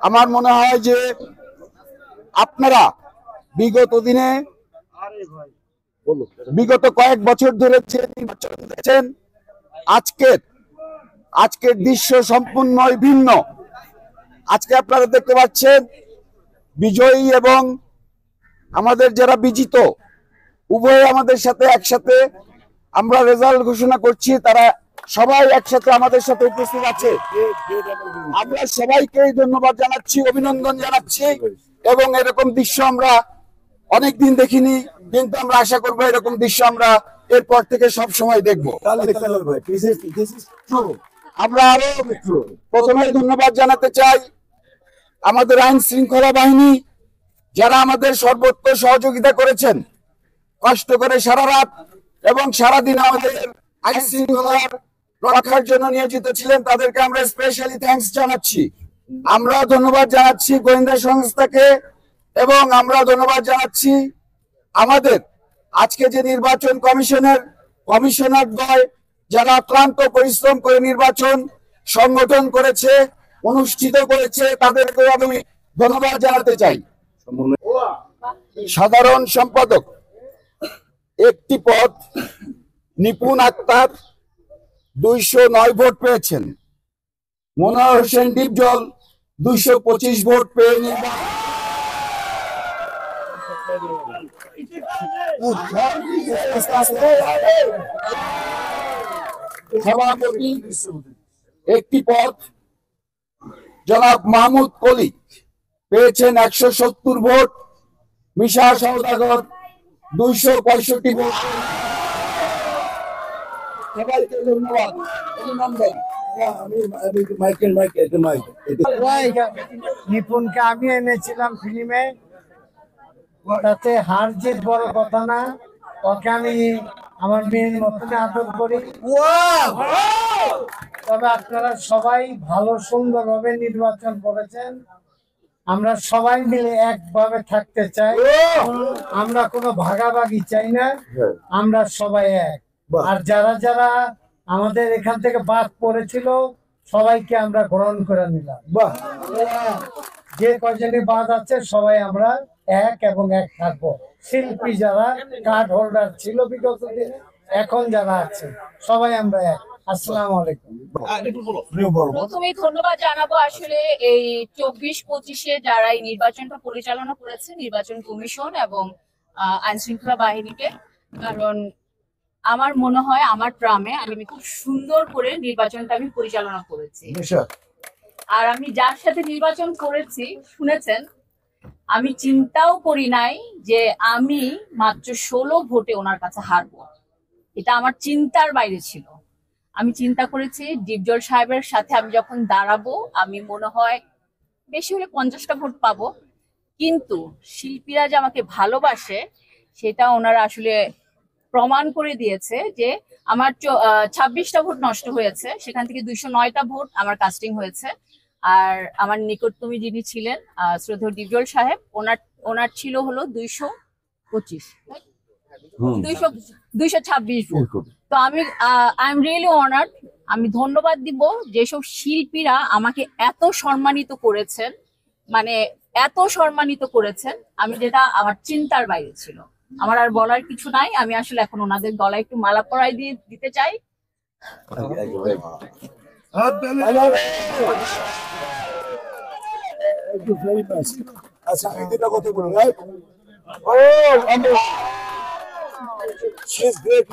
আমার মনে হয় যে আপনারা বিগত দিনে বিগত কয়েক বছর ধরে যে নির্বাচন দেখছেন, আজকের দৃশ্য সম্পূর্ণই ভিন্ন। আজকে আপনারা দেখতে পাচ্ছেন বিজয়ী এবং আমাদের যারা বিজিত উভয় আমাদের সাথে একসাথে আমরা রেজাল্ট ঘোষণা করছি, তারা সবাই একসাথে আমাদের সাথে উপস্থিত আছে। আমরা সবাইকে ধন্যবাদ জানাচ্ছি, অভিনন্দন জানাচ্ছি এবং এরকম দৃশ্য আমরা অনেকদিন দেখিনি, কিন্তু আমরা আশা করবো এরকম দৃশ্য আমরা এরপর থেকে সব সময় দেখবো। আমরা আরো প্রথমে ধন্যবাদ জানাতে চাই আমাদের আইন শৃঙ্খলা বাহিনী, যারা আমাদের সর্বোচ্চ সহযোগিতা করেছেন, কষ্ট করে সারা রাত এবং সারাদিন আমাদের আইন শৃঙ্খলা রক্ষার জন্য নিয়োজিত ছিলেন। তাদেরকে আমরা স্পেশালি থ্যাঙ্কস জানাচ্ছি। আমরা ধন্যবাদ জানাচ্ছি গোয়েন্দা সংস্থাকে এবং আমরা ধন্যবাদ জানাচ্ছি আমাদের আজকে যে নির্বাচন কমিশনার দ্বয়, যারা ক্লান্ত পরিশ্রম করে নির্বাচন সংগঠন করেছে, অনুষ্ঠিত করেছে, তাদেরকে আমি ধন্যবাদ জানাতে চাই। সাধারণ সম্পাদক একটি পদ নিপুণ আক্তার 209 ভোট পেয়েছেন। মনোহর হোসেন ডিপজল 225 ভোট পেয়ে সভাপতি একটি পদ জনাব মাহমুদ কলি পেয়েছেন 170 ভোট। মিশা সওদাগর 265 ভোট। সবাইকে ধন্যবাদ, অভিনন্দন। নিপুণকে আমি এনেছিলাম ফিল্মে, তাতে হার জিত বড় কথা না। ওকে আমি আমার মেয়ের মতনে আদর করি। তবে আপনারা সবাই ভালো সুন্দরভাবে নির্বাচন করেছেন। আমরা সবাই মিলে একভাবে থাকতে চাই, আমরা কোনো ভাগাভাগি চাই না, আমরা সবাই এক। আর যারা যারা আমাদের এখান থেকে বাদ পড়েছিল সবাইকে আমরা গ্রহণ করে নিলাম। যে কয়জনে বাদ আছে সবাই আমরা এক এবং এক থাকবো। শিল্পী যারা কার্ড হোল্ডার ছিল বিগত দিনে, এখন যারা আছে সবাই আমরা এক। আসসালামু আলাইকুম। প্রথমে ধন্যবাদ জানাবো আসলে এই 24-25-এ যারা এই নির্বাচনটা পরিচালনা করেছে, নির্বাচন কমিশন এবং আইন শৃঙ্খলা বাহিনীকে। কারণ আমার মনে হয় আমার গ্রামে আমি খুব সুন্দর করে নির্বাচনটা আমি পরিচালনা করেছি। আর আমি যার সাথে নির্বাচন করেছি শুনেছেন, আমি চিন্তাও করি নাই যে আমি মাত্র 16 ভোটে ওনার কাছে হারবো। এটা আমার চিন্তার বাইরে ছিল। আমি চিন্তা করেছি ডিপজল সাহেবের সাথে আমি যখন দাঁড়াবো, আমি মনে হয় বেশি হলে 50টা ভোট পাবো। কিন্তু শিল্পীরা যে আমাকে ভালোবাসে সেটা ওনারা আসলে প্রমাণ করে দিয়েছে। যে আমার 26টা ভোট নষ্ট হয়েছে, সেখান থেকে 209টা ভোট আমার কাস্টিং হয়েছে। আর আমার নিকটতমী যিনি ছিলেন শ্রদ্ধেয় ডিপজল সাহেব, ওনার ছিল হলো 226 ভোট। তো আমি আই এম রিয়েলি অনার্ড। আমি ধন্যবাদ দিব যেসব শিল্পীরা আমাকে এত সম্মানিত করেছেন, মানে এত সম্মানিত করেছেন, আমি যেটা আমার চিন্তার বাইরে ছিল। আমার আর বলার কিছু নাই। আমি আসলে এখন ওনাদের গলায় একটু মালা পরাই দিতে চাই। She's great.